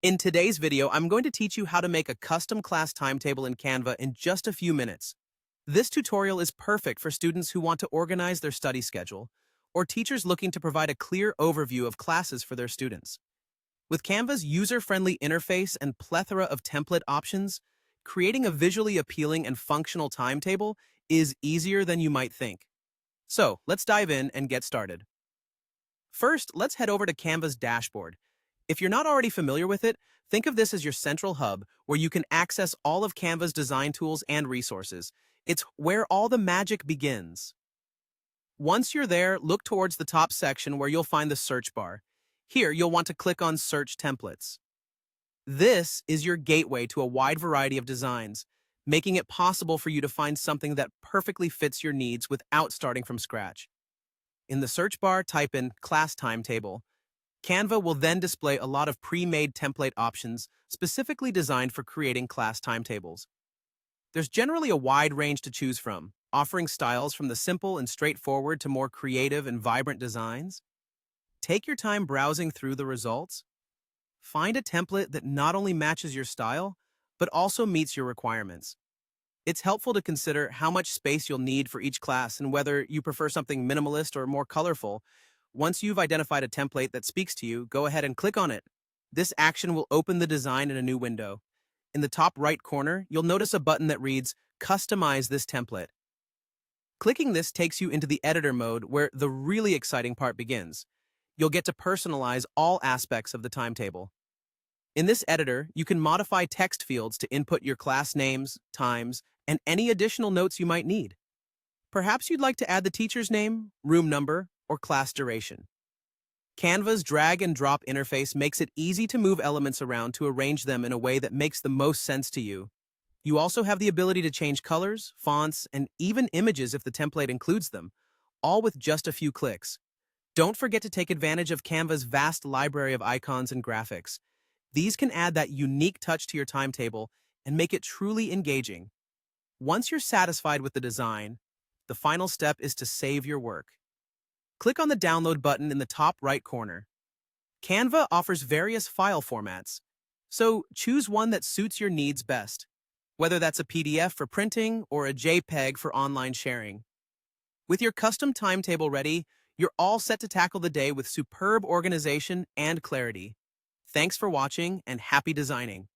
In today's video, I'm going to teach you how to make a custom class timetable in Canva in just a few minutes. This tutorial is perfect for students who want to organize their study schedule or teachers looking to provide a clear overview of classes for their students. With Canva's user-friendly interface and plethora of template options, creating a visually appealing and functional timetable is easier than you might think. So, let's dive in and get started. First, let's head over to Canva's dashboard. If you're not already familiar with it, think of this as your central hub where you can access all of Canva's design tools and resources. It's where all the magic begins. Once you're there, look towards the top section where you'll find the search bar. Here, you'll want to click on Search Templates. This is your gateway to a wide variety of designs, making it possible for you to find something that perfectly fits your needs without starting from scratch. In the search bar, type in Class Timetable. Canva will then display a lot of pre-made template options specifically designed for creating class timetables. There's generally a wide range to choose from, offering styles from the simple and straightforward to more creative and vibrant designs. Take your time browsing through the results. Find a template that not only matches your style, but also meets your requirements. It's helpful to consider how much space you'll need for each class and whether you prefer something minimalist or more colorful. Once you've identified a template that speaks to you, go ahead and click on it. This action will open the design in a new window. In the top right corner, you'll notice a button that reads, Customize this template. Clicking this takes you into the editor mode where the really exciting part begins. You'll get to personalize all aspects of the timetable. In this editor, you can modify text fields to input your class names, times, and any additional notes you might need. Perhaps you'd like to add the teacher's name, room number, or class duration. Canva's drag and drop interface makes it easy to move elements around to arrange them in a way that makes the most sense to you. You also have the ability to change colors, fonts, and even images if the template includes them, all with just a few clicks. Don't forget to take advantage of Canva's vast library of icons and graphics. These can add that unique touch to your timetable and make it truly engaging. Once you're satisfied with the design, the final step is to save your work. Click on the Download button in the top right corner. Canva offers various file formats, so choose one that suits your needs best, whether that's a PDF for printing or a JPEG for online sharing. With your custom timetable ready, you're all set to tackle the day with superb organization and clarity. Thanks for watching and happy designing.